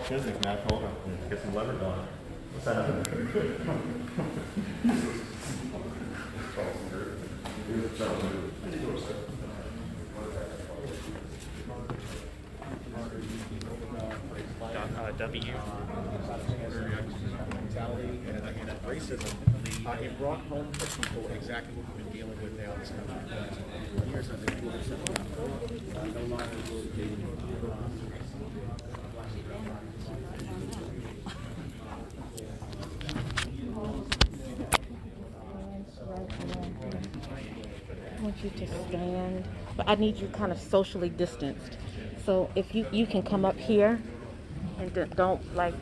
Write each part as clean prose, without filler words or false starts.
physics, man. I told him, get some leverage on it. What's that happening? W. Mentality and racism. It brought home for people exactly what we've been dealing with now in this country. Years of influence, no longer will be. I want you to stand, but I need you kind of socially distanced. So if you can come up here and don't like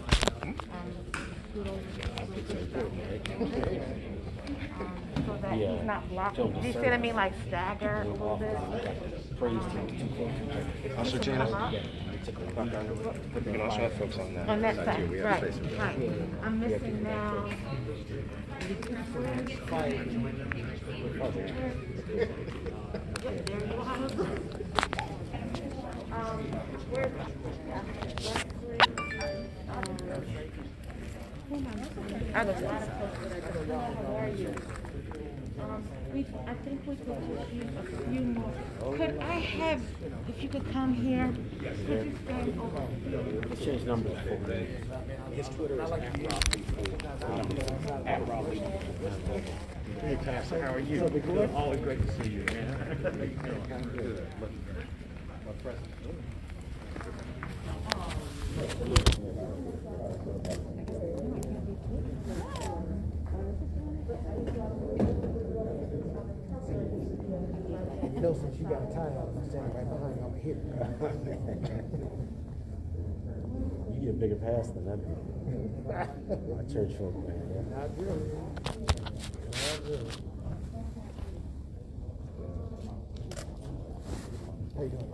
so that he's not blocking. Do you see what I mean? Like stagger a little bit. Officer Jana? We can also have folks on that Side too. Right. I'm missing now. I was not where are you? I think we could just use a few more. Could I have, if you could come here, could you stand over here? Let's change numbers. His Twitter is at Robbie. Hey, Pastor, how are you? Always great to see you, man. Good. You know, since you got a tie on, I'm standing right behind you. I'm here. You get a bigger pass than that people. My church folk, man. Yeah. Not really. Not really. How you doing?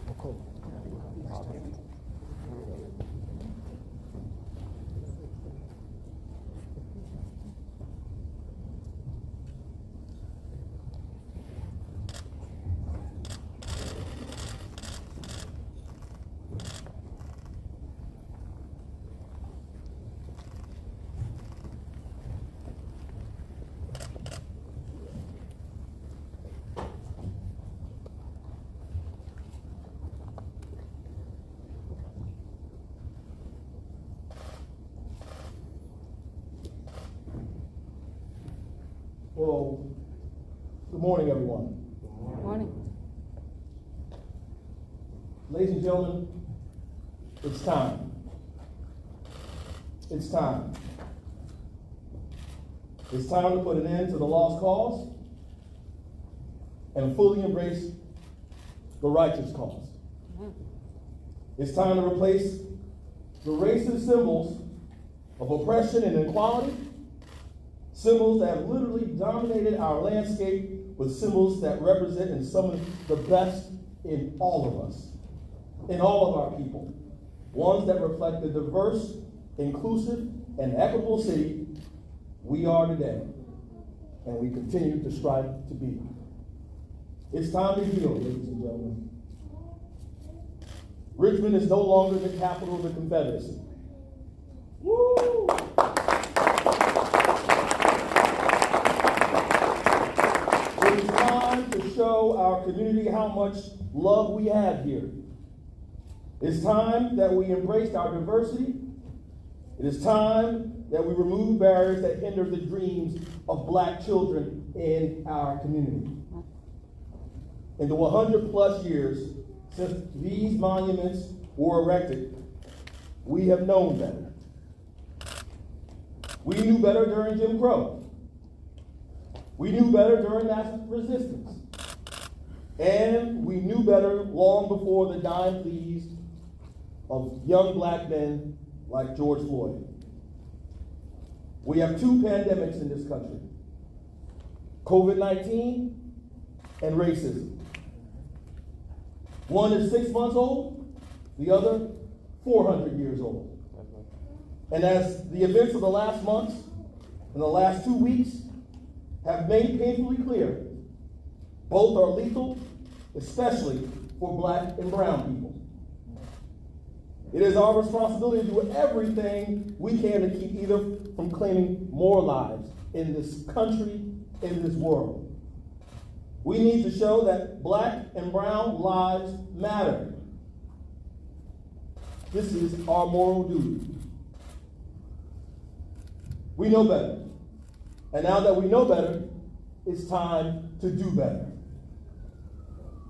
Oh, cool. Well, good morning, everyone. Good morning. Ladies and gentlemen, it's time. It's time. It's time to put an end to the lost cause and fully embrace the righteous cause. It's time to replace the racist symbols of oppression and inequality, symbols that have literally dominated our landscape, with symbols that represent and summon the best in all of us, in all of our people, ones that reflect the diverse, inclusive, and equitable city we are today, and we continue to strive to be. It's time to heal, ladies and gentlemen. Richmond is no longer the capital of the Confederacy. Woo! It is time to show our community how much love we have here. It's time that we embraced our diversity. It is time that we remove barriers that hinder the dreams of Black children in our community. In the 100+ years since these monuments were erected, we have known better. We knew better during Jim Crow. We knew better during mass resistance. And we knew better long before the dying pleas of young Black men like George Floyd. We have two pandemics in this country: COVID-19 and racism. One is 6 months old, the other 400 years old. And as the events of the last months and the last 2 weeks have made painfully clear, both are lethal, especially for Black and brown people. It is our responsibility to do everything we can to keep either from claiming more lives in this country, in this world. We need to show that black and brown lives matter. This is our moral duty. We know better. And now that we know better, it's time to do better.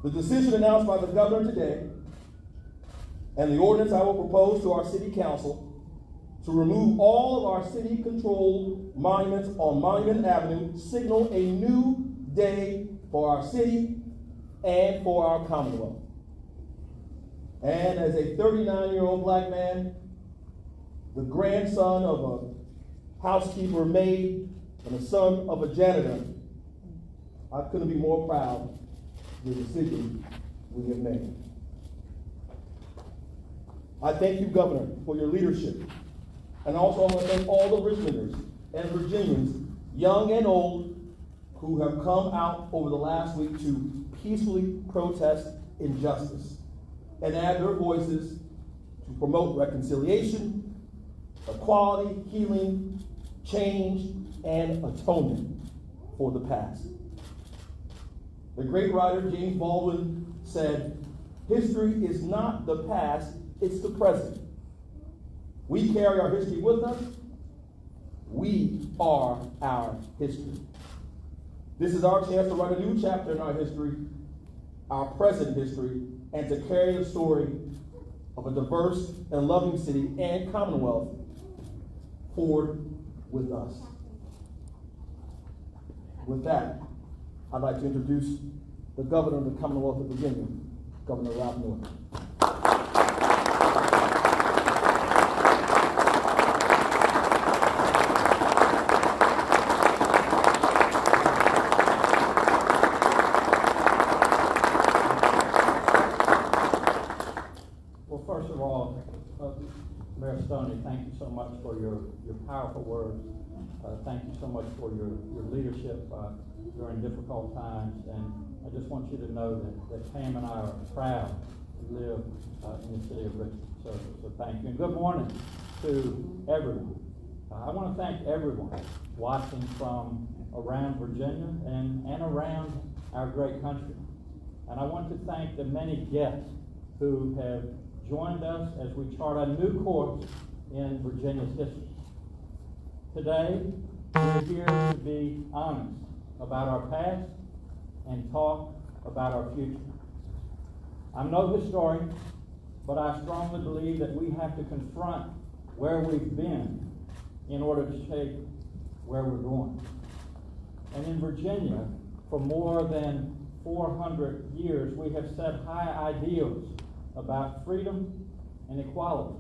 The decision announced by the governor today and the ordinance I will propose to our city council to remove all of our city-controlled monuments on Monument Avenue signal a new day for our city and for our Commonwealth. And as a 39-year-old black man, the grandson of a housekeeper maid, and the son of a janitor, I couldn't be more proud of the decision we have made. I thank you, Governor, for your leadership. And also I want to thank all the Richmonders and Virginians, young and old, who have come out over the last week to peacefully protest injustice and add their voices to promote reconciliation, equality, healing, change, and atonement for the past. The great writer James Baldwin said, "History is not the past, it's the present. We carry our history with us. We are our history." This is our chance to write a new chapter in our history, our present history, and to carry the story of a diverse and loving city and Commonwealth forward with us. With that, I'd like to introduce the Governor of the Commonwealth of Virginia, Governor Ralph Northam. Well, first of all, Mayor Stoney, thank you so much for your powerful words. Thank you so much for your leadership during difficult times. And I just want you to know that Pam and I are proud to live in the city of Richmond. So thank you. And good morning to everyone. I want to thank everyone watching from around Virginia and around our great country. And I want to thank the many guests who have joined us as we chart a new course in Virginia's history. Today, we're here to be honest about our past and talk about our future. I'm no historian, but I strongly believe that we have to confront where we've been in order to shape where we're going. And in Virginia, for more than 400 years, we have set high ideals about freedom and equality,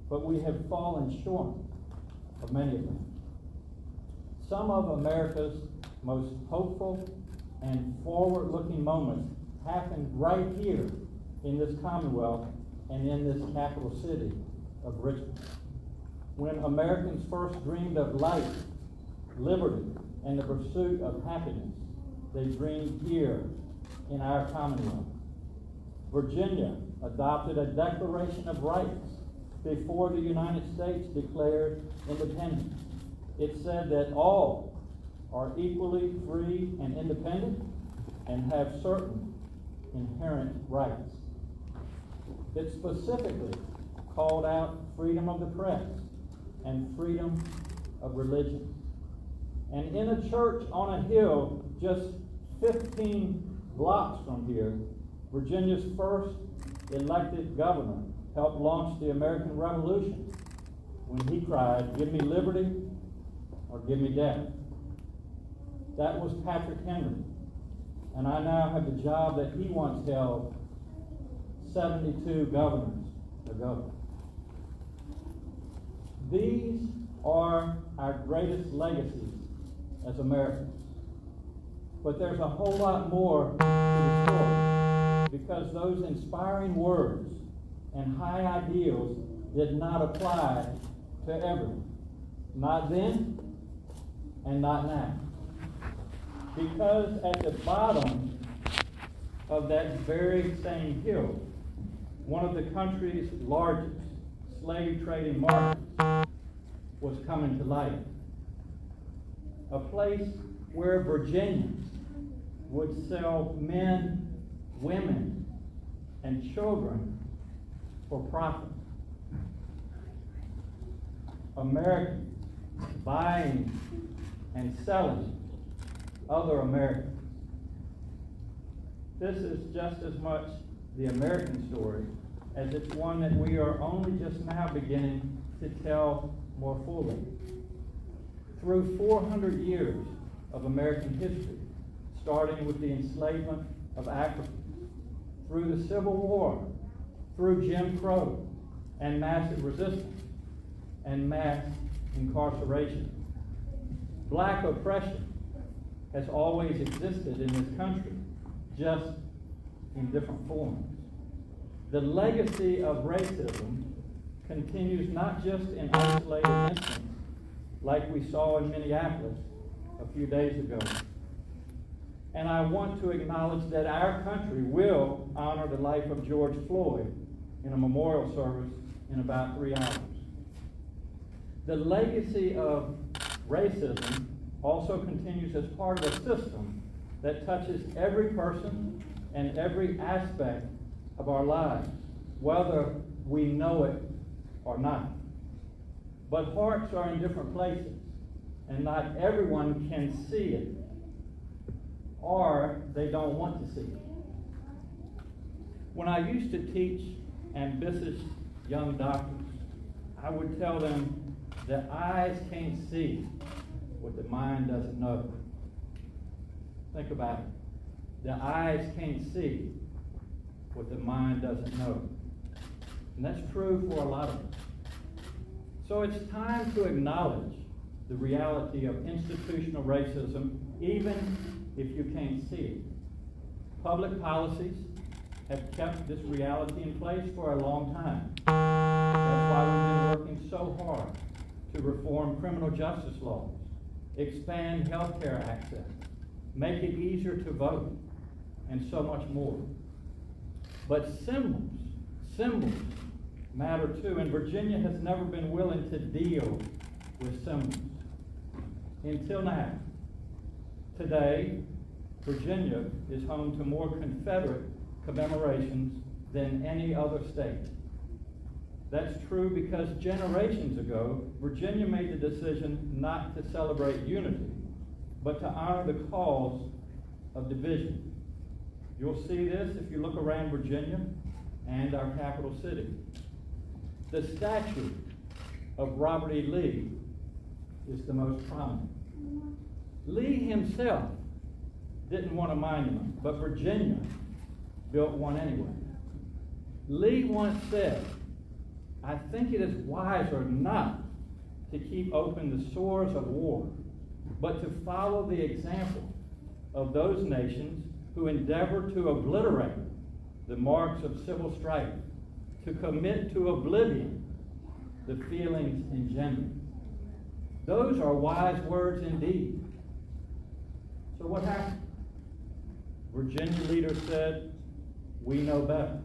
but we have fallen short of many of them. Some of America's most hopeful and forward-looking moments happened right here in this Commonwealth and in this capital city of Richmond. When Americans first dreamed of life, liberty, and the pursuit of happiness, they dreamed here in our Commonwealth. Virginia adopted a Declaration of Rights before the United States declared independence. It said that all are equally free and independent and have certain inherent rights. It specifically called out freedom of the press and freedom of religion. And in a church on a hill just 15 blocks from here, Virginia's first elected governor helped launch the American Revolution when he cried, "Give me liberty or give me death." That was Patrick Henry, and I now have the job that he once held 72 governors ago. These are our greatest legacies as Americans. But there's a whole lot more to the story, because those inspiring words and high ideals did not apply to everyone. Not then and not now. Because at the bottom of that very same hill one of the country's largest slave trading markets was coming to light. A place where Virginians would sell men, women, and children for profit. Americans buying and selling other Americans. This is just as much the American story as it's one that we are only just now beginning to tell more fully. Through 400 years of American history, starting with the enslavement of Africans, through the Civil War, through Jim Crow and massive resistance and mass incarceration. Black oppression has always existed in this country, just in different forms. The legacy of racism continues not just in isolated incidents like we saw in Minneapolis a few days ago. And I want to acknowledge that our country will honor the life of George Floyd in a memorial service in about 3 hours. The legacy of racism also continues as part of a system that touches every person and every aspect of our lives, whether we know it or not. But hearts are in different places, and not everyone can see it, or they don't want to see it. When I used to teach ambitious young doctors, I would tell them that eyes can't see what the mind doesn't know. Think about it. The eyes can't see what the mind doesn't know. And that's true for a lot of us. So it's time to acknowledge the reality of institutional racism, even if you can't see it. Public policies have kept this reality in place for a long time. That's why we've been working so hard to reform criminal justice laws, expand health care access, make it easier to vote, and so much more. But symbols matter too, and Virginia has never been willing to deal with symbols. Until now. Today, Virginia is home to more Confederate commemorations than any other state. That's true because generations ago, Virginia made the decision not to celebrate unity, but to honor the cause of division. You'll see this if you look around Virginia and our capital city. The statue of Robert E. Lee is the most prominent. Lee himself didn't want a monument, but Virginia built one anyway. Lee once said, "I think it is wiser not to keep open the sores of war, but to follow the example of those nations who endeavor to obliterate the marks of civil strife, to commit to oblivion the feelings engendered." Those are wise words indeed. So what happened? Virginia leaders said, "We know better."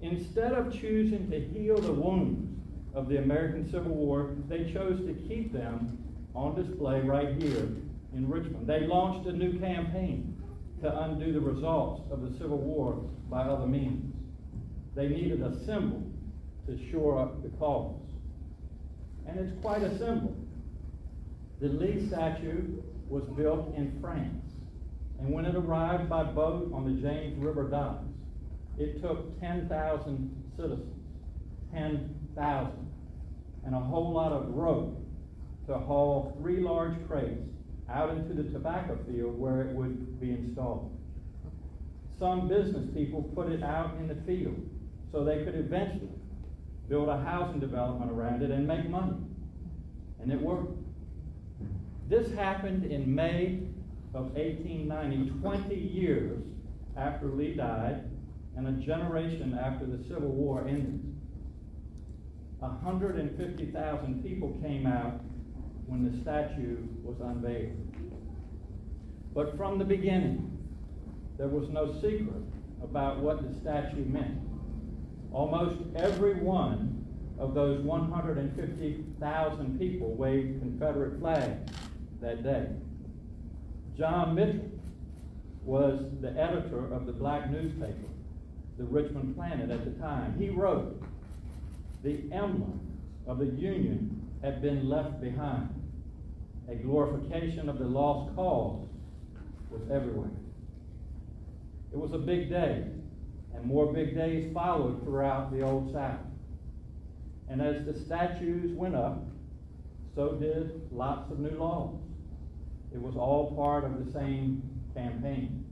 Instead of choosing to heal the wounds of the American Civil War, they chose to keep them on display right here in Richmond. They launched a new campaign to undo the results of the Civil War by other means. They needed a symbol to shore up the cause. And it's quite a symbol. The Lee statue was built in France. And when it arrived by boat on the James River docks, it took 10,000 citizens, 10,000, and a whole lot of rope to haul 3 large crates out into the tobacco field where it would be installed. Some business people put it out in the field so they could eventually build a housing development around it and make money. And it worked. This happened in May of 1890, 20 years after Lee died and a generation after the Civil War ended. 150,000 people came out when the statue was unveiled. But from the beginning, there was no secret about what the statue meant. Almost every one of those 150,000 people waved Confederate flags that day. John Mitchell was the editor of the black newspaper, the Richmond Planet at the time. He wrote, "The emblem of the Union had been left behind. A glorification of the lost cause was everywhere." It was a big day, and more big days followed throughout the Old South. And as the statues went up, so did lots of new laws. It was all part of the same campaign.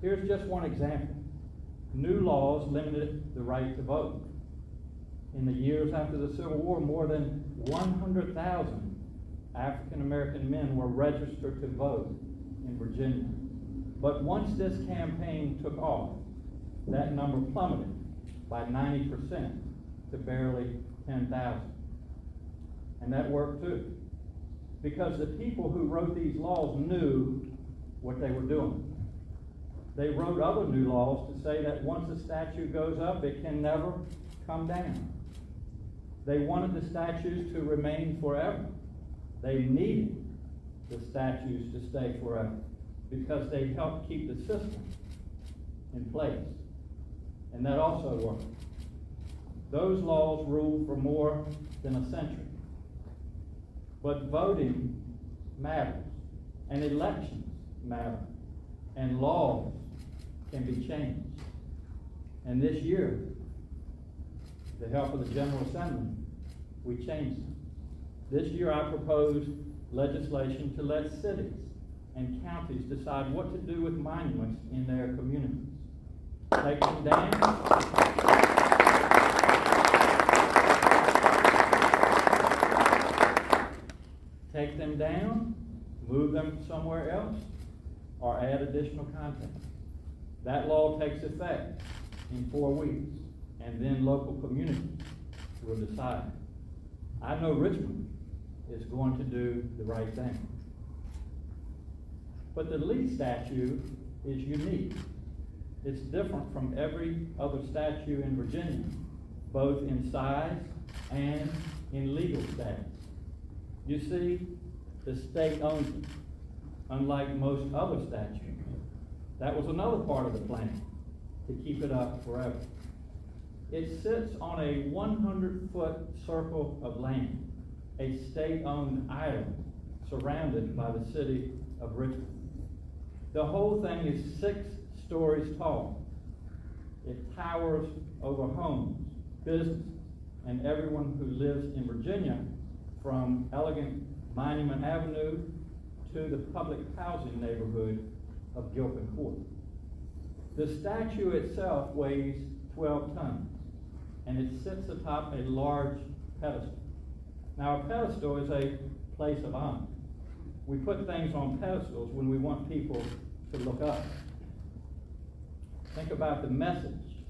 Here's just one example. New laws limited the right to vote. In the years after the Civil War, more than 100,000 African American men were registered to vote in Virginia. But once this campaign took off, that number plummeted by 90% to barely 10,000. And that worked too, because the people who wrote these laws knew what they were doing. They wrote other new laws to say that once a statue goes up, it can never come down. They wanted the statues to remain forever. They needed the statues to stay forever because they helped keep the system in place. And that also worked. Those laws ruled for more than a century. But voting matters, and elections matter, and laws can be changed. And this year, with the help of the General Assembly, we changed them. This year I proposed legislation to let cities and counties decide what to do with monuments in their communities. Take them down. Take them down, move them somewhere else, or add additional content. That law takes effect in 4 weeks, and then local communities will decide. I know Richmond is going to do the right thing. But the Lee statue is unique. It's different from every other statue in Virginia, both in size and in legal status. You see, the state owns it, unlike most other statues. That was another part of the plan, to keep it up forever. It sits on a 100-foot circle of land, a state-owned island surrounded by the city of Richmond. The whole thing is 6 stories tall. It towers over homes, businesses, and everyone who lives in Virginia, from elegant Monument Avenue to the public housing neighborhood of Gilpin Court. The statue itself weighs 12 tons, and it sits atop a large pedestal. Now, a pedestal is a place of honor. We put things on pedestals when we want people to look up. Think about the message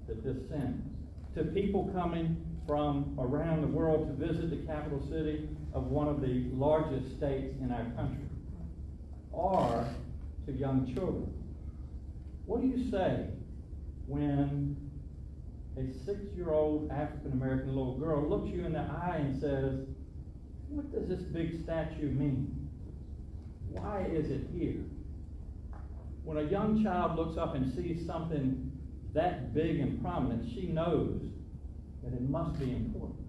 that this sends to people coming from around the world to visit the capital city of one of the largest states in our country, or to young children. What do you say when a 6-year-old African-American little girl looks you in the eye and says, "What does this big statue mean? Why is it here?" When a young child looks up and sees something that big and prominent, she knows that it must be important.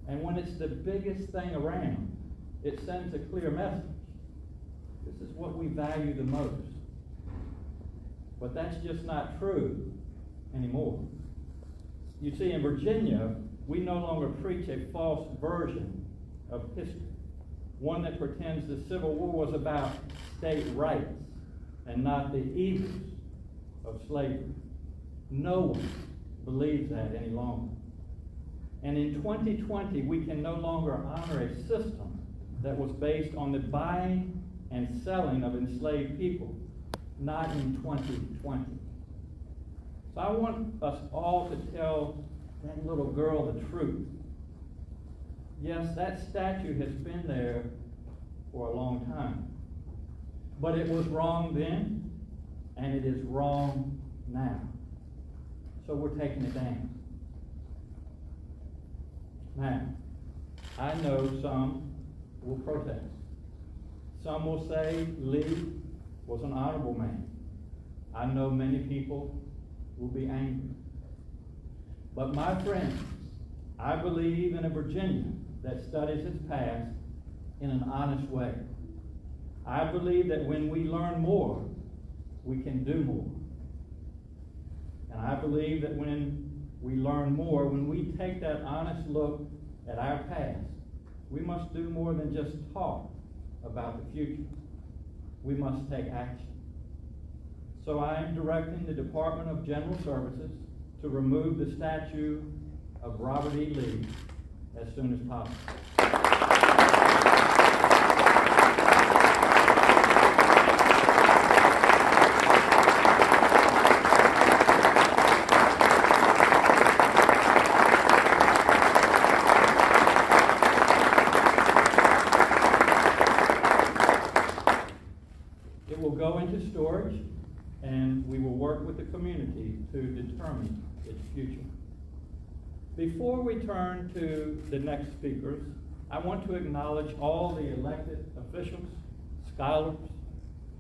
And when it's the biggest thing around, it sends a clear message. This is what we value the most. But that's just not true anymore. You see, in Virginia, we no longer preach a false version of history, one that pretends the Civil War was about state rights and not the evils of slavery. No one believes that any longer. And in 2020, we can no longer honor a system that was based on the buying and selling of enslaved people, not in 2020. So I want us all to tell that little girl the truth. Yes, that statue has been there for a long time, but it was wrong then, and it is wrong now. So so we're taking it down. Now, I know some will protest. Some will say Lee was an honorable man. I know many people will be angry. But my friends, I believe in a Virginia that studies its past in an honest way. I believe that when we learn more, we can do more. And I believe that when we learn more, when we take that honest look at our past, we must do more than just talk about the future. We must take action. So I am directing the Department of General Services to remove the statue of Robert E. Lee as soon as possible. It will go into storage, and we will work with the community to determine its future. Before we turn to the next speakers, I want to acknowledge all the elected officials, scholars,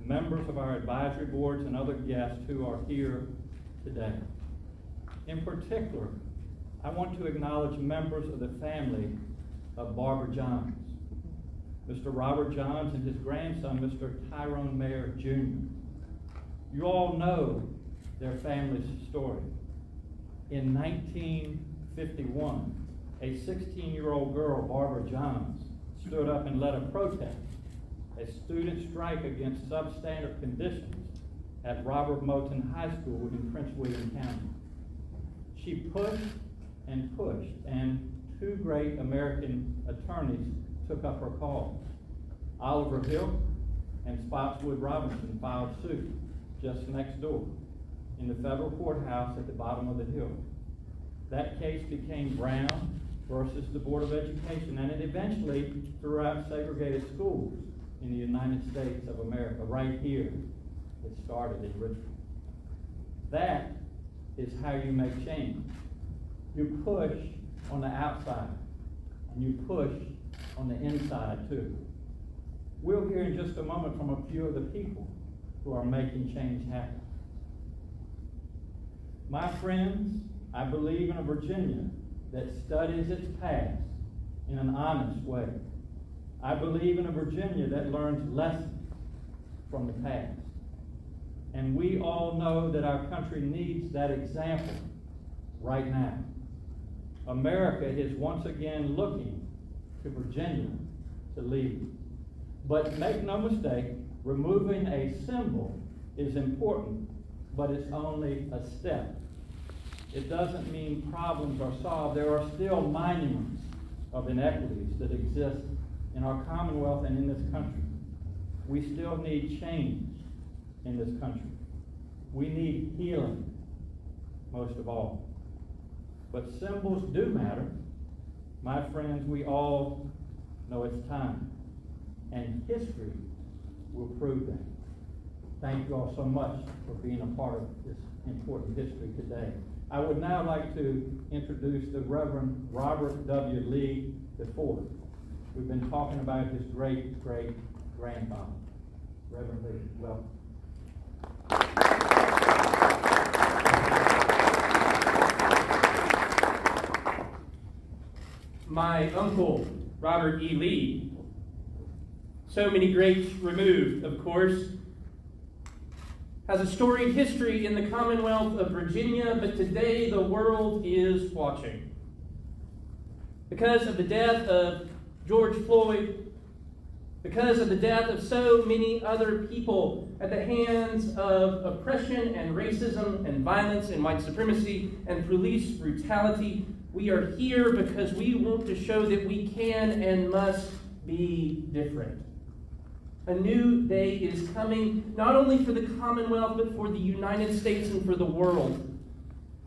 members of our advisory boards, and other guests who are here today. In particular, I want to acknowledge members of the family of Barbara Johns, Mr. Robert Johns and his grandson, Mr. Tyrone Mayer Jr. You all know their family's story. In 1951, a 16-year-old girl, Barbara Johns, stood up and led a protest, a student strike against substandard conditions at Robert Moton High School in Prince William County. She pushed, and two great American attorneys took up her cause. Oliver Hill and Spotswood Robinson filed suit just next door in the federal courthouse at the bottom of the hill. That case became Brown versus the Board of Education, and it eventually threw out segregated schools in the United States of America. Right here, it started in Richmond. That is how you make change. You push on the outside, and you push on the inside too. We'll hear in just a moment from a few of the people who are making change happen. My friends, I believe in a Virginia that studies its past in an honest way. I believe in a Virginia that learns lessons from the past. And we all know that our country needs that example right now. America is once again looking to Virginia to lead. But make no mistake, removing a symbol is important, but it's only a step. It doesn't mean problems are solved. There are still monuments of inequities that exist in our Commonwealth and in this country. We still need change in this country. We need healing, most of all. But symbols do matter. My friends, we all know it's time. And history will prove that. Thank you all so much for being a part of this important history today. I would now like to introduce the Reverend Robert W. Lee IV. We've been talking about his great-great-grandfather. Reverend Lee, welcome. My uncle, Robert E. Lee, so many greats removed, of course, has a storied history in the Commonwealth of Virginia, but today the world is watching. Because of the death of George Floyd, because of the death of so many other people at the hands of oppression and racism and violence and white supremacy and police brutality, we are here because we want to show that we can and must be different. A new day is coming, not only for the Commonwealth, but for the United States and for the world,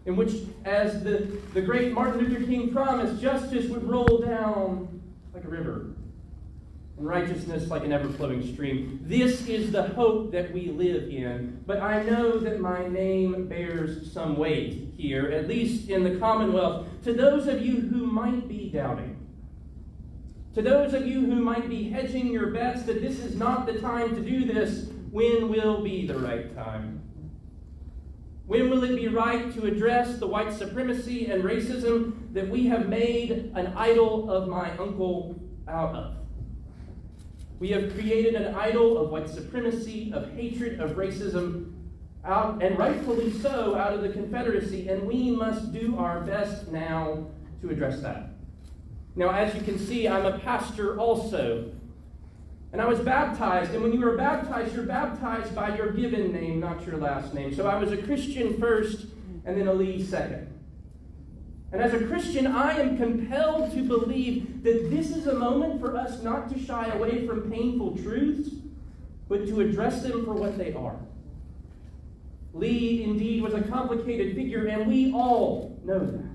in which, as the great Martin Luther King promised, justice would roll down like a river. and righteousness like an ever-flowing stream. This is the hope that we live in. But I know that my name bears some weight here, at least in the Commonwealth. To those of you who might be doubting, to those of you who might be hedging your bets that this is not the time to do this, when will be the right time? When will it be right to address the white supremacy and racism that we have made an idol of my uncle out of? We have created an idol of white supremacy, of hatred, of racism, out, and rightfully so, out of the Confederacy, and we must do our best now to address that. Now, as you can see, I'm a pastor also. And I was baptized, and when you are baptized, you're baptized by your given name, not your last name. So I was a Christian first, and then a Lee second. And as a Christian, I am compelled to believe that this is a moment for us not to shy away from painful truths, but to address them for what they are. Lee, indeed, was a complicated figure, and we all know that.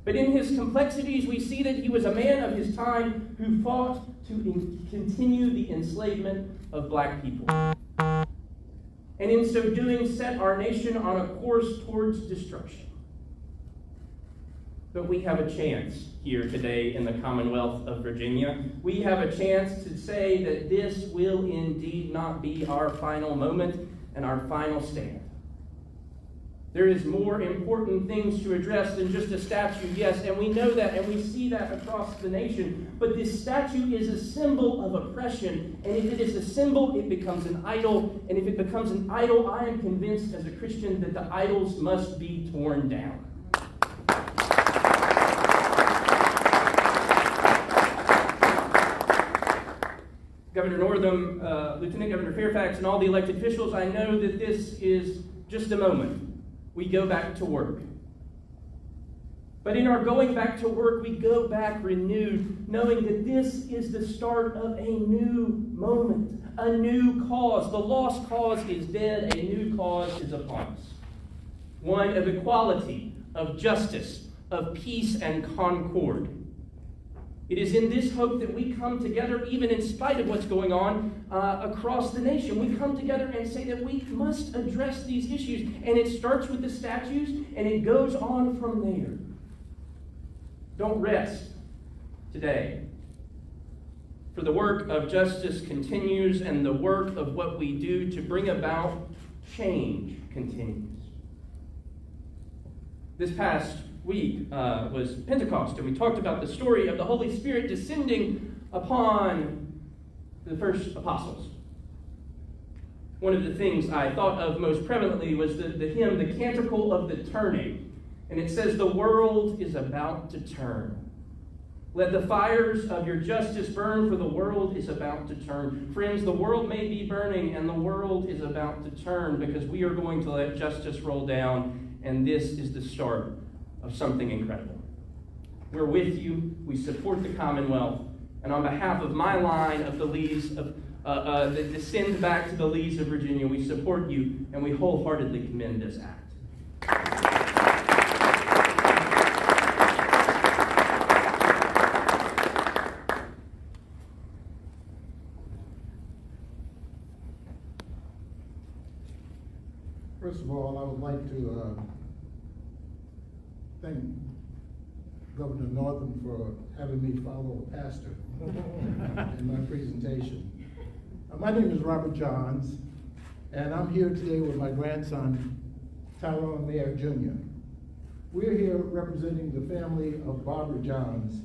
But in his complexities, we see that he was a man of his time who fought to continue the enslavement of black people. And in so doing, set our nation on a course towards destruction. But we have a chance here today in the Commonwealth of Virginia. We have a chance to say that this will indeed not be our final moment and our final stand. There is more important things to address than just a statue, yes, and we know that, and we see that across the nation. But this statue is a symbol of oppression, and if it is a symbol, it becomes an idol. And if it becomes an idol, I am convinced as a Christian that the idols must be torn down. Governor Northam, Lieutenant Governor Fairfax, and all the elected officials, I know that this is just a moment. We go back to work. But in our going back to work, we go back renewed, knowing that this is the start of a new moment, a new cause. The lost cause is dead, a new cause is upon us. One of equality, of justice, of peace and concord. It is in this hope that we come together, even in spite of what's going on across the nation. We come together and say that we must address these issues. And it starts with the statues, and it goes on from there. Don't rest today. For the work of justice continues, and the work of what we do to bring about change continues. This past week was Pentecost, and we talked about the story of the Holy Spirit descending upon the first apostles. One of the things I thought of most prevalently was the hymn, the Canticle of the Turning. And it says, "The world is about to turn. Let the fires of your justice burn, for the world is about to turn." Friends, the world may be burning, and the world is about to turn, because we are going to let justice roll down, and this is the start of something incredible. We're with you. We support the Commonwealth. And on behalf of my line of the Lees, that descend back to the Lees of Virginia, we support you, and we wholeheartedly commend this act. First of all, I would like to thank Governor Northam for having me follow a pastor in my presentation. My name is Robert Johns, and I'm here today with my grandson, Tyrone Mayer Jr. We're here representing the family of Barbara Johns.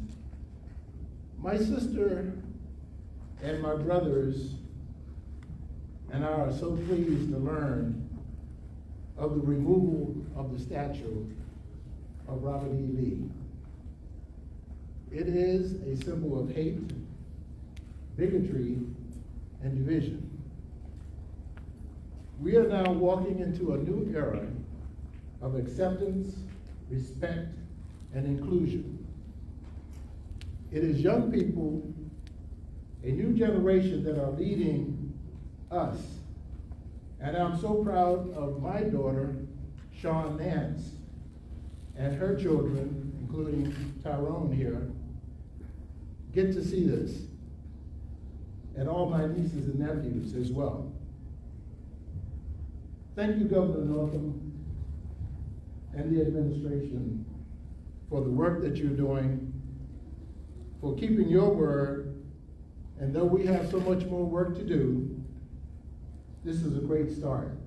My sister and my brothers and I are so pleased to learn of the removal of the statue of Robert E. Lee. It is a symbol of hate, bigotry, and division. We are now walking into a new era of acceptance, respect, and inclusion. It is young people, a new generation, that are leading us. And I'm so proud of my daughter, Shawn Nance, and her children, including Tyrone here, get to see this. and all my nieces and nephews as well. Thank you, Governor Northam and the administration for the work that you're doing, for keeping your word, and though we have so much more work to do, this is a great start.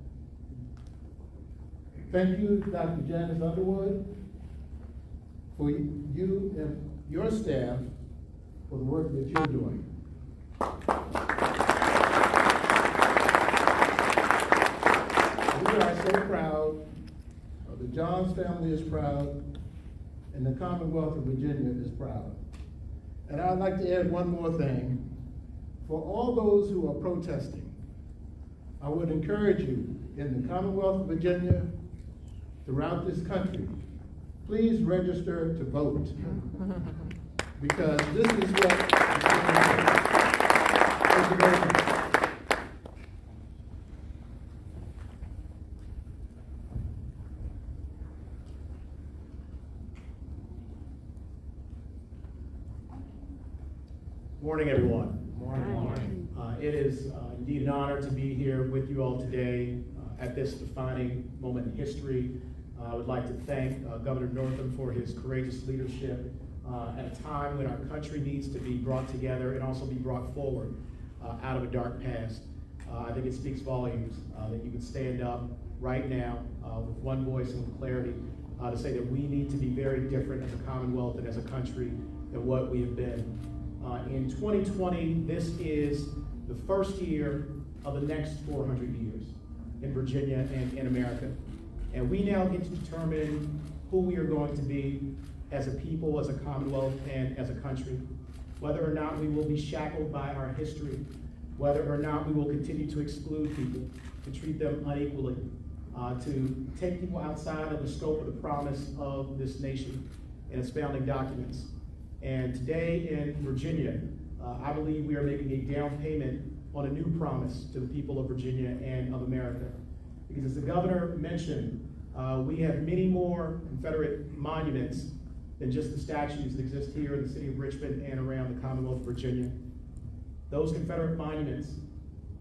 Thank you, Dr. Janice Underwood, for you and your staff for the work that you're doing. We are so proud, the Johns family is proud, and the Commonwealth of Virginia is proud. And I'd like to add one more thing. For all those who are protesting, I would encourage you in the Commonwealth of Virginia, throughout this country, please register to vote. Because this is what is going on. Morning, everyone. Morning. It is indeed an honor to be here with you all today at this defining moment in history. I would like to thank Governor Northam for his courageous leadership at a time when our country needs to be brought together and also be brought forward out of a dark past. I think it speaks volumes that you can stand up right now with one voice and with clarity to say that we need to be very different as a Commonwealth and as a country than what we have been. In 2020, this is the first year of the next 400 years in Virginia and in America. And we now get to determine who we are going to be as a people, as a Commonwealth, and as a country. Whether or not we will be shackled by our history, whether or not we will continue to exclude people, to treat them unequally, to take people outside of the scope of the promise of this nation and its founding documents. And today in Virginia, I believe we are making a down payment on a new promise to the people of Virginia and of America. Because as the governor mentioned, we have many more Confederate monuments than just the statues that exist here in the city of Richmond and around the Commonwealth of Virginia. Those Confederate monuments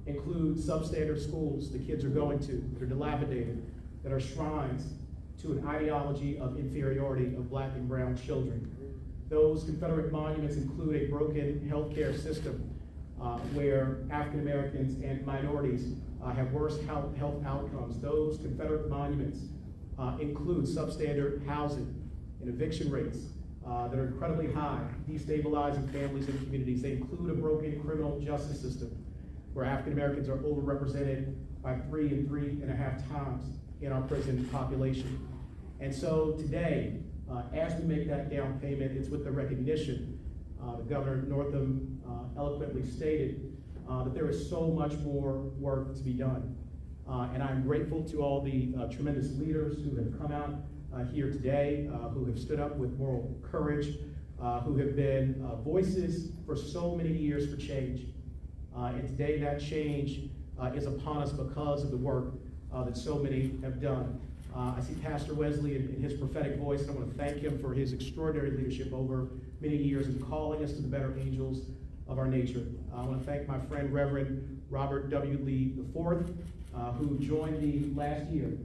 include substandard schools the kids are going to, that are dilapidated, that are shrines to an ideology of inferiority of black and brown children. Those Confederate monuments include a broken healthcare system where African Americans and minorities have worse health outcomes. Those Confederate monuments include substandard housing and eviction rates that are incredibly high, destabilizing families and communities. They include a broken criminal justice system where African Americans are overrepresented by 3 and 3.5 times in our prison population. And so today, as we make that down payment, it's with the recognition, Governor Northam eloquently stated, that there is so much more work to be done. And I'm grateful to all the tremendous leaders who have come out here today, who have stood up with moral courage, who have been voices for so many years for change. And today that change is upon us because of the work that so many have done. I see Pastor Wesley in his prophetic voice, and I want to thank him for his extraordinary leadership over many years in calling us to the better angels of our nature. I want to thank my friend Reverend Robert W. Lee IV, who joined me last year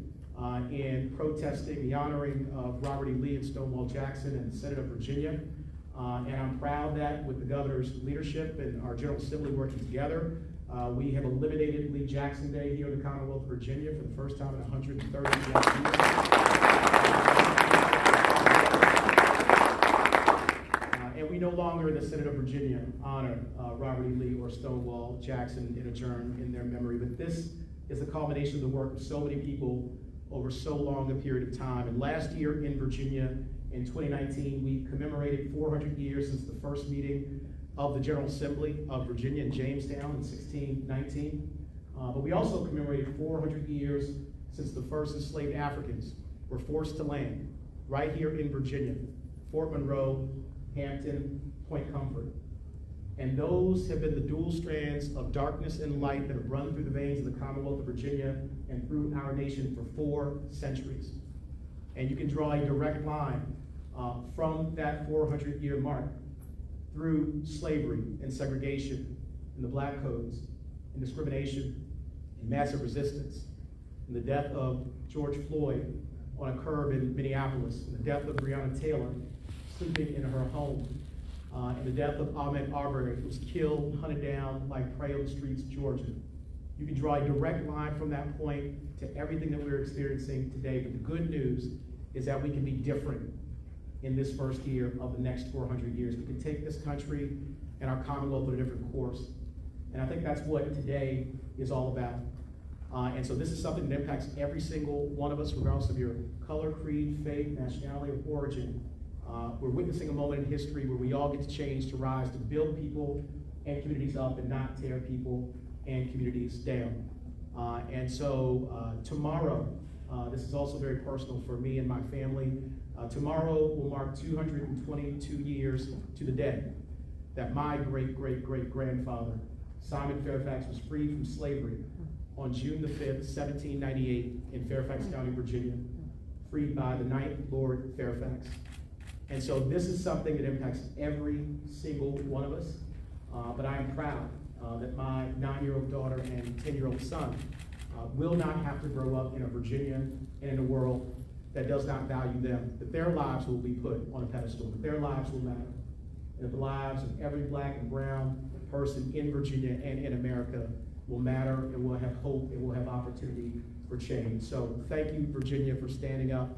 in protesting the honoring of Robert E. Lee and Stonewall Jackson in the Senate of Virginia. And I'm proud that with the governor's leadership and our General Assembly working together, we have eliminated Lee Jackson Day here in the Commonwealth of Virginia for the first time in 130 years. And we no longer in the Senate of Virginia honor Robert E. Lee or Stonewall Jackson in adjourn in their memory. But this is the culmination of the work of so many people over so long a period of time. And last year in Virginia, in 2019, we commemorated 400 years since the first meeting of the General Assembly of Virginia in Jamestown in 1619. But we also commemorated 400 years since the first enslaved Africans were forced to land right here in Virginia, Fort Monroe, Hampton, Point Comfort. And those have been the dual strands of darkness and light that have run through the veins of the Commonwealth of Virginia and through our nation for 4 centuries. And you can draw a direct line from that 400-year mark through slavery and segregation, and the black codes, and discrimination, and massive resistance, and the death of George Floyd on a curb in Minneapolis, and the death of Breonna Taylor sleeping in her home, and the death of Ahmaud Arbery, who was killed, hunted down like prey on the streets of Georgia. You can draw a direct line from that point to everything that we're experiencing today, but the good news is that we can be different in this first year of the next 400 years. We can take this country and our Commonwealth on a different course. And I think that's what today is all about. And so this is something that impacts every single one of us, regardless of your color, creed, faith, nationality, or origin. We're witnessing a moment in history where we all get to change, to rise, to build people and communities up and not tear people and communities down. And so tomorrow, this is also very personal for me and my family. Tomorrow will mark 222 years to the day that my great-great-great-grandfather, Simon Fairfax, was freed from slavery on June the 5th, 1798 in Fairfax County, Virginia, freed by the 9th Lord Fairfax. And so this is something that impacts every single one of us, but I am proud that my 9-year-old daughter and 10-year-old son will not have to grow up in a Virginia and in a world that does not value them, that their lives will be put on a pedestal, that their lives will matter, and that the lives of every black and brown person in Virginia and in America will matter, and will have hope, and will have opportunity for change. So thank you, Virginia, for standing up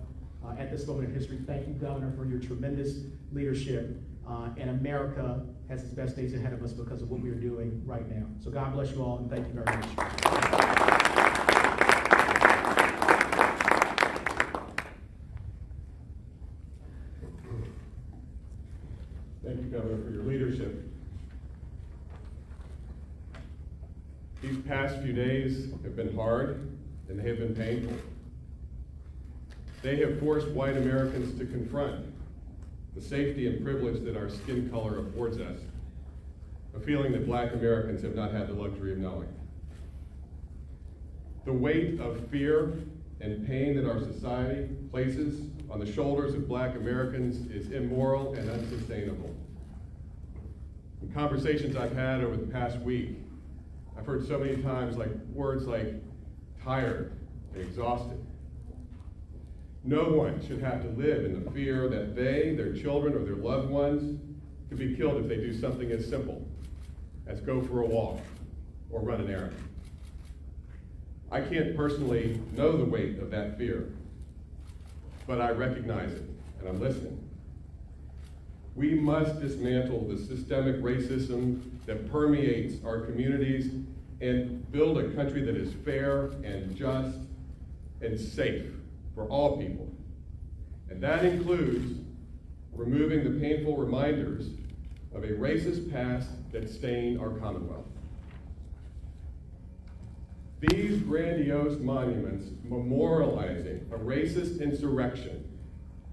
at this moment in history. Thank you, Governor, for your tremendous leadership. And America has its best days ahead of us because of what we are doing right now. So God bless you all, and thank you very much. Thank you, Governor, for your leadership. These past few days have been hard, and they have been painful. They have forced white Americans to confront the safety and privilege that our skin color affords us, a feeling that black Americans have not had the luxury of knowing. The weight of fear and pain that our society places on the shoulders of black Americans is immoral and unsustainable. In conversations I've had over the past week, I've heard so many times words like tired and exhausted. No one should have to live in the fear that they, their children, or their loved ones could be killed if they do something as simple as go for a walk or run an errand. I can't personally know the weight of that fear, but I recognize it, and I'm listening. We must dismantle the systemic racism that permeates our communities and build a country that is fair and just and safe for all people. And that includes removing the painful reminders of a racist past that stain our Commonwealth. These grandiose monuments memorializing a racist insurrection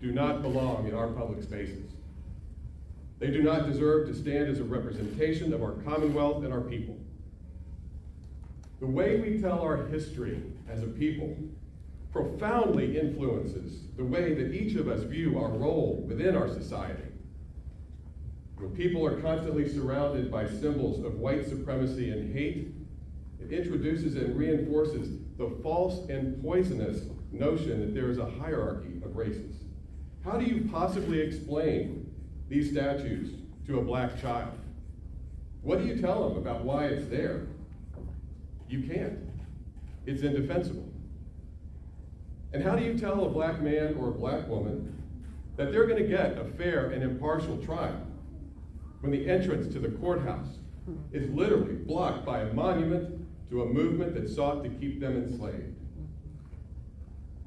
do not belong in our public spaces. They do not deserve to stand as a representation of our Commonwealth and our people. The way we tell our history as a people profoundly influences the way that each of us view our role within our society. When people are constantly surrounded by symbols of white supremacy and hate, it introduces and reinforces the false and poisonous notion that there is a hierarchy of races. How do you possibly explain these statues to a black child? What do you tell them about why it's there? You can't. It's indefensible. And how do you tell a black man or a black woman that they're going to get a fair and impartial trial when the entrance to the courthouse is literally blocked by a monument to a movement that sought to keep them enslaved?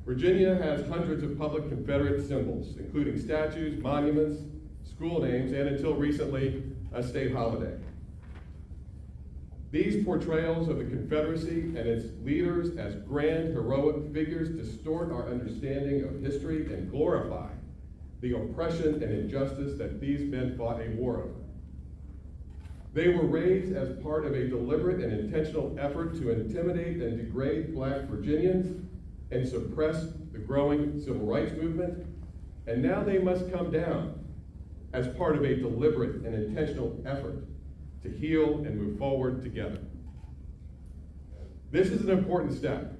Virginia has hundreds of public Confederate symbols, including statues, monuments, school names, and until recently, a state holiday. These portrayals of the Confederacy and its leaders as grand, heroic figures distort our understanding of history and glorify the oppression and injustice that these men fought a war over. They were raised as part of a deliberate and intentional effort to intimidate and degrade black Virginians and suppress the growing civil rights movement, and now they must come down as part of a deliberate and intentional effort to heal and move forward together. This is an important step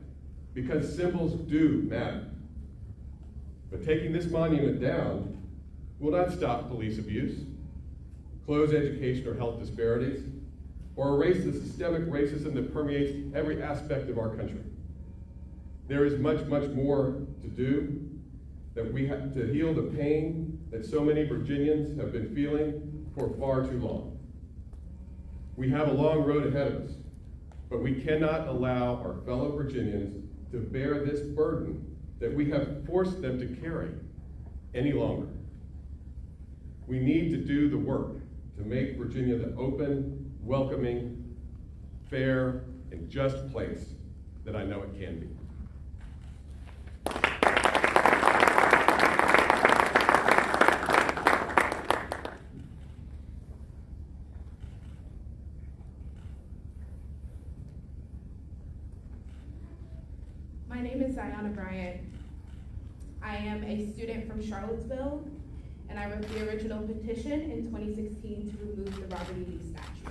because symbols do matter. But taking this monument down will not stop police abuse, close education or health disparities, or erase the systemic racism that permeates every aspect of our country. There is much, much more to do, that we have to heal the pain that so many Virginians have been feeling for far too long. We have a long road ahead of us, but we cannot allow our fellow Virginians to bear this burden that we have forced them to carry any longer. We need to do the work to make Virginia the open, welcoming, fair, and just place that I know it can be. My name is Ziona Bryant. I am a student from Charlottesville, and I wrote the original petition in 2016 to remove the Robert E. Lee statue.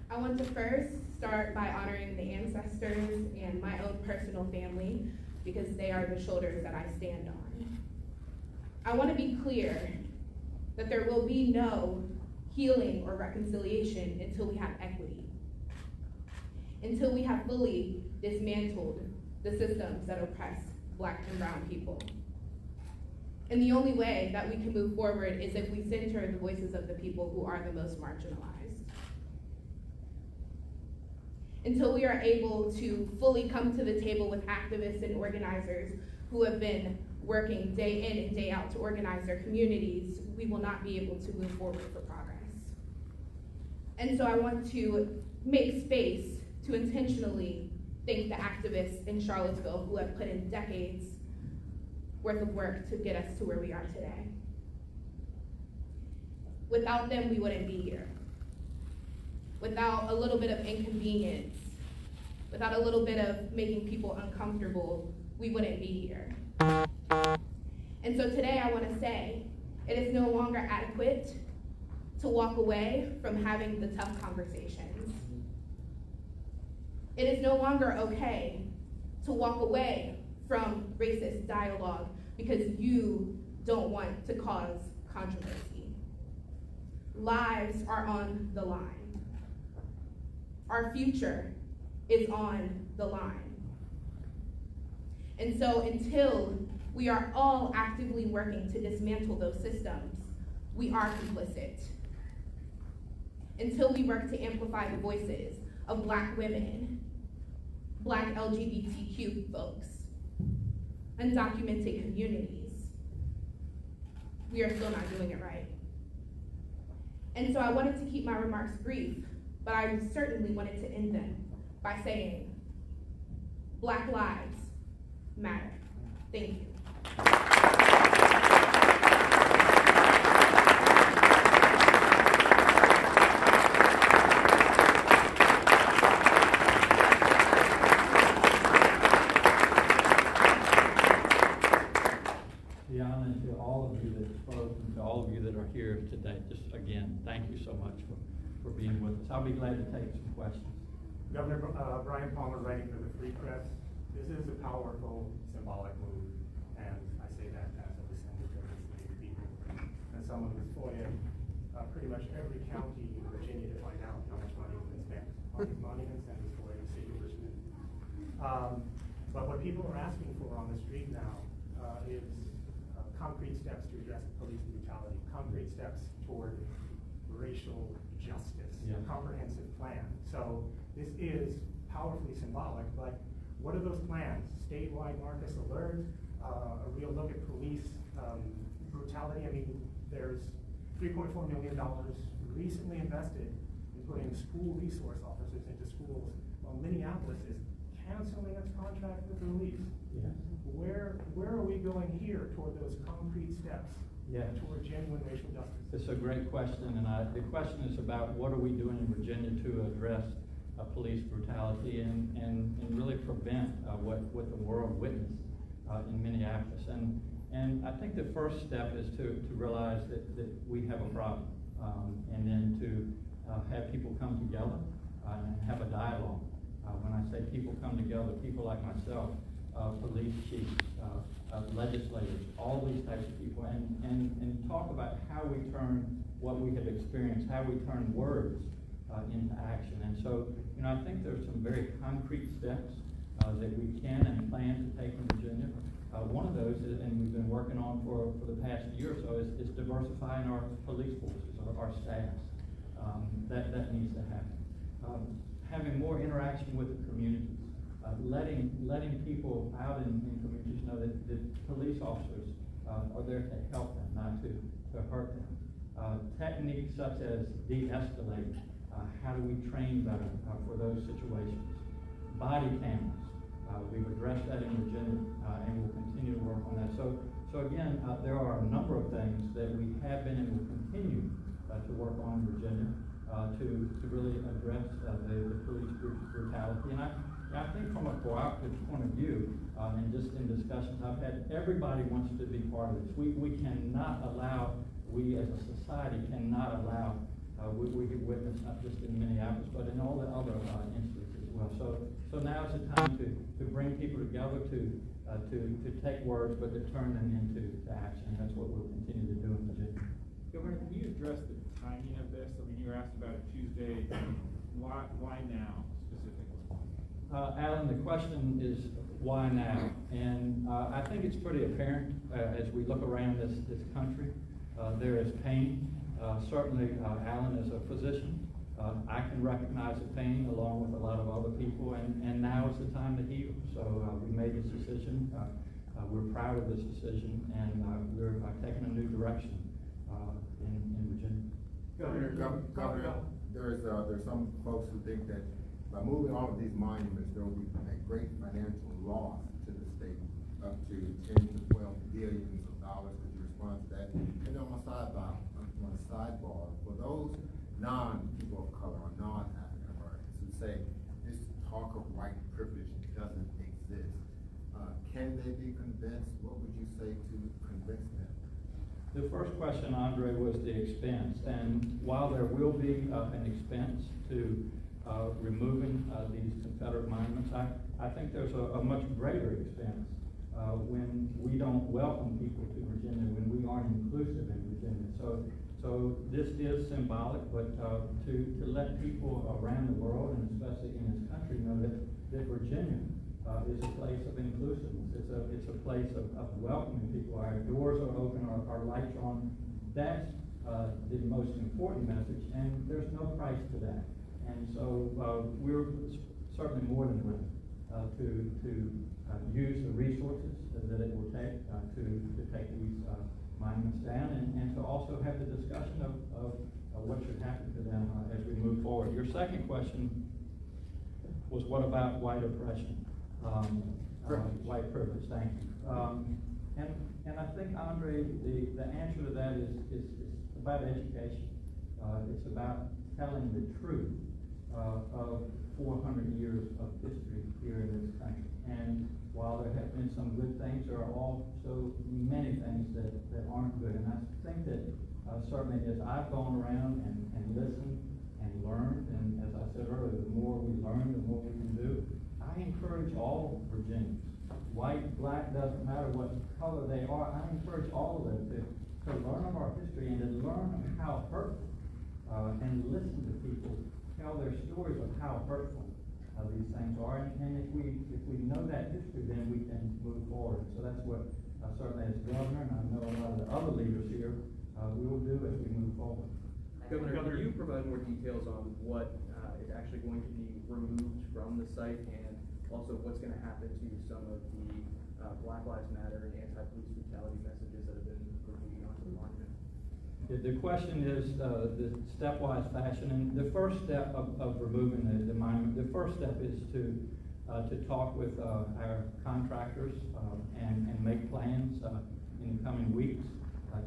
I want to first start by honoring the ancestors and my own personal family, because they are the shoulders that I stand on. I want to be clear that there will be no healing or reconciliation until we have equity, until we have fully dismantled the systems that oppress Black and brown people. And the only way that we can move forward is if we center the voices of the people who are the most marginalized. Until we are able to fully come to the table with activists and organizers who have been working day in and day out to organize their communities, we will not be able to move forward for progress. And so I want to make space to intentionally thank the activists in Charlottesville who have put in decades worth of work to get us to where we are today. Without them, we wouldn't be here. Without a little bit of inconvenience, without a little bit of making people uncomfortable, we wouldn't be here. And so today I want to say, it is no longer adequate to walk away from having the tough conversations. It is no longer okay to walk away from racist dialogue because you don't want to cause controversy. Lives are on the line. Our future is on the line. And so until we are all actively working to dismantle those systems, we are complicit. Until we work to amplify the voices of Black women, Black LGBTQ folks, undocumented communities, we are still not doing it right. And so I wanted to keep my remarks brief, but I certainly wanted to end them by saying, Black lives matter. Thank you. And to all of you that spoke, and to all of you that are here today, just again, thank you so much for being with us. I'll be glad to take some questions. Governor Brian Palmer, writing for the Free Press. This is a powerful, symbolic move, and I say that as a descendant of enslaved people, and someone who's fought in pretty much every county in Virginia to find out how much money has been spent on these monuments and this for the city of Richmond. But what people are asking for on the street now is concrete steps to address police brutality, concrete steps toward racial justice, a comprehensive plan. So this is powerfully symbolic, but what are those plans? Statewide Marcus alert, a real look at police brutality. I mean, there's $3.4 million recently invested in putting school resource officers into schools, while Minneapolis is canceling its contract with the police. Yeah. Where are we going here toward those concrete steps toward genuine racial justice? It's a great question, and the question is about what are we doing in Virginia to address police brutality and really prevent what the world witnessed in Minneapolis. And And I think the first step is to realize that we have a problem, and then to have people come together and have a dialogue. When I say people come together, people like myself, police chiefs, legislators, all these types of people, and talk about how we turn what we have experienced, how we turn words into action. And so, I think there's some very concrete steps that we can and plan to take in Virginia. One of those is, and we've been working on for the past year or so, is diversifying our police forces, our staffs. That needs to happen. Having more interaction with the communities, letting people out in communities know that police officers are there to help them, not to hurt them. Techniques such as de-escalate, how do we train better for those situations? Body cameras, we've addressed that in Virginia, and we'll continue to work on that. So again, there are a number of things that we have been and will continue to work on in Virginia to really address the police brutality. And I think from a cooperative point of view, and just in discussions I've had, everybody wants to be part of this. We cannot allow, we as a society cannot allow, we have witnessed not just in Minneapolis, but in all the other instances as well. So now is the time to bring people together, to take words, but to turn them into action. That's what we'll continue to do in Virginia. Governor, can you address the timing of this? I mean, you were asked about it Tuesday. Why now specifically? Alan, the question is why now? And I think it's pretty apparent as we look around this country. There is pain. Certainly, Alan is a physician. I can recognize the pain along with a lot of other people, and now is the time to heal. So we made this decision. We're proud of this decision, and we're taking a new direction in Virginia. Governor, there's some folks who think that by moving all of these monuments, there will be a great financial loss to the state, up to 10 to 12 billions of dollars. Could you respond to that? And on my sidebar, for those non-people of color or non-African Americans who say this talk of white privilege doesn't exist, can they be convinced? What would you say to convince them? The first question, Andre, was the expense. And while there will be an expense to removing these Confederate monuments, I think there's a much greater expense when we don't welcome people to Virginia, when we aren't inclusive in Virginia. So this is symbolic, but to let people around the world, and especially in this country, know that Virginia is a place of inclusiveness. It's a place of welcoming people. Our doors are open, our lights are on. That's the most important message, and there's no price to that. And so we're certainly more than willing to use the resources that it will take to take these monuments down, and to also have the discussion of what should happen to them as we move forward. Your second question was, what about white oppression? White privilege, thank you. And I think, Andre, the answer to that is about education. It's about telling the truth of 400 years of history here in this country. And while there have been some good things, there are also many things that aren't good. And I think that certainly as I've gone around and listened and learned, and as I said earlier, the more we learn, the more we can do. I encourage all Virginians, white, black, doesn't matter what color they are, I encourage all of them to learn of our history and to learn how hurtful, and listen to people tell their stories of how hurtful these things are. And if we know that history, then we can move forward. So that's what certainly as governor, and I know a lot of the other leaders here, we will do as we move forward. Governor, can you provide more details on what is actually going to be removed from the site, and also what's going to happen to some of the Black Lives Matter and anti-police brutality messages that have been repeating onto the monument? The question is the stepwise fashion, and the first step of removing the monument, the first step is to talk with our contractors and make plans in the coming weeks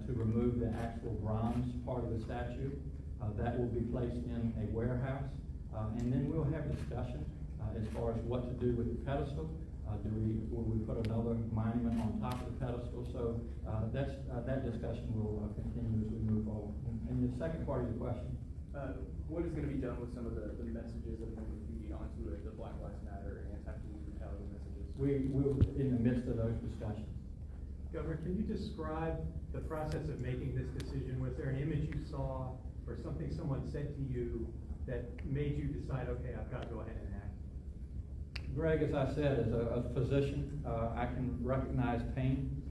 to remove the actual bronze part of the statue. That will be placed in a warehouse, and then we'll have discussion as far as what to do with the pedestal. Will we put another monument on top of the pedestal? So that discussion will continue as we move forward. And the second part of your question? What is going to be done with some of the messages that are going to be onto it, the Black Lives Matter and anti-police brutality messages? We're in the midst of those discussions. Governor, can you describe the process of making this decision? Was there an image you saw or something someone said to you that made you decide, okay, I've got to go ahead and act? Greg, as I said, as a physician, I can recognize pain.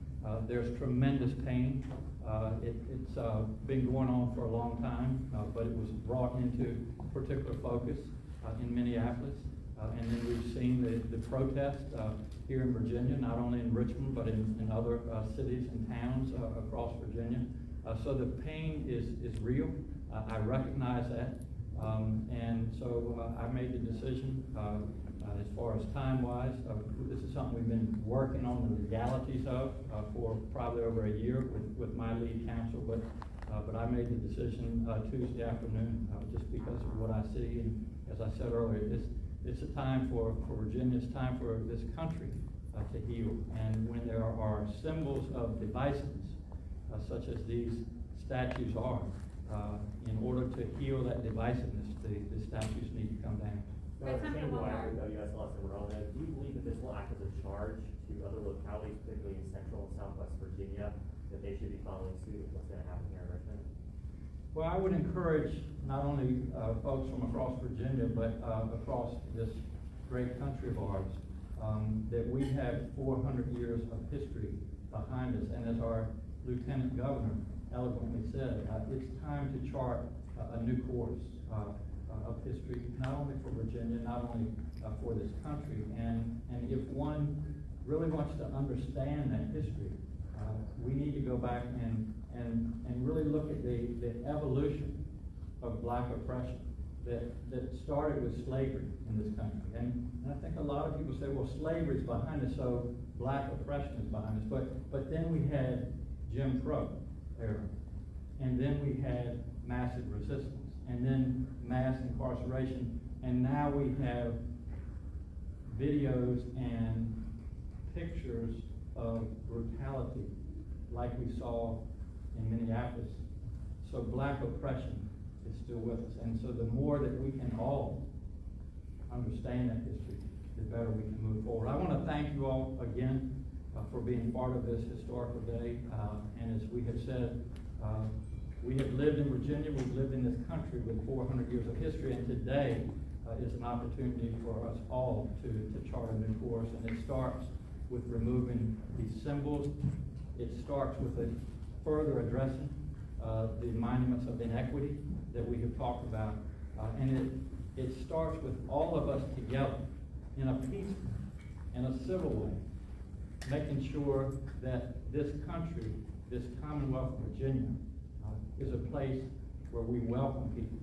There's tremendous pain. It's been going on for a long time, but it was brought into particular focus in Minneapolis. And then we've seen the protest here in Virginia, not only in Richmond, but in other cities and towns across Virginia. So the pain is real. I recognize that. And so I made the decision, as far as time-wise, this is something we've been working on the legalities of for probably over a year with my lead counsel, but I made the decision Tuesday afternoon just because of what I see. And as I said earlier, it's a time for Virginia, it's time for this country to heal. And when there are symbols of divisiveness, such as these statues are, in order to heal that divisiveness, the statues need to come down. Sam Wire with WSLS in Verona. Do you believe that this will act as a charge to other localities, particularly in central and southwest Virginia, that they should be following suit with what's going to happen here in Richmond? Well, I would encourage not only folks from across Virginia, but across this great country of ours, that we have 400 years of history behind us. And as our Lieutenant Governor eloquently said, it's time to chart a new course of history, not only for Virginia, not only for this country. And if one really wants to understand that history, we need to go back and really look at the evolution of black oppression that started with slavery in this country. And I think a lot of people say, well, slavery is behind us, so black oppression is behind us. But then we had Jim Crow era, and then we had massive resistance, and then mass incarceration, and now we have videos and pictures of brutality like we saw in Minneapolis. So black oppression is still with us. And so the more that we can all understand that history, the better we can move forward. I want to thank you all again for being part of this historical day. And as we have said, we have lived in Virginia, we've lived in this country with 400 years of history, and today is an opportunity for us all to chart a new course. And it starts with removing these symbols. It starts with a further addressing the monuments of inequity that we have talked about. And it starts with all of us together in a peaceful and a civil way, making sure that this country, this Commonwealth of Virginia, is a place where we welcome people,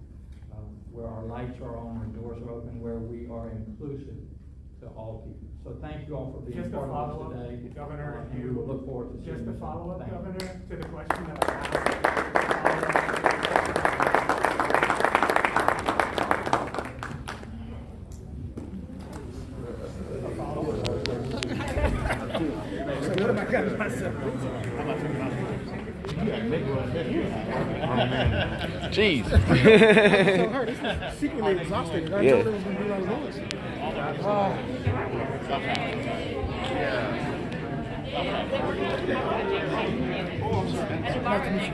where our lights are on, our doors are open, where we are inclusive to all people. So thank you all for being Just part a of follow-up, us today. Governor, And we will look forward to seeing just you a soon. follow-up, Thank you. Governor, to the question that I asked. Jeez. So hard. This is secretly exhausting. I told them it was going to be like this.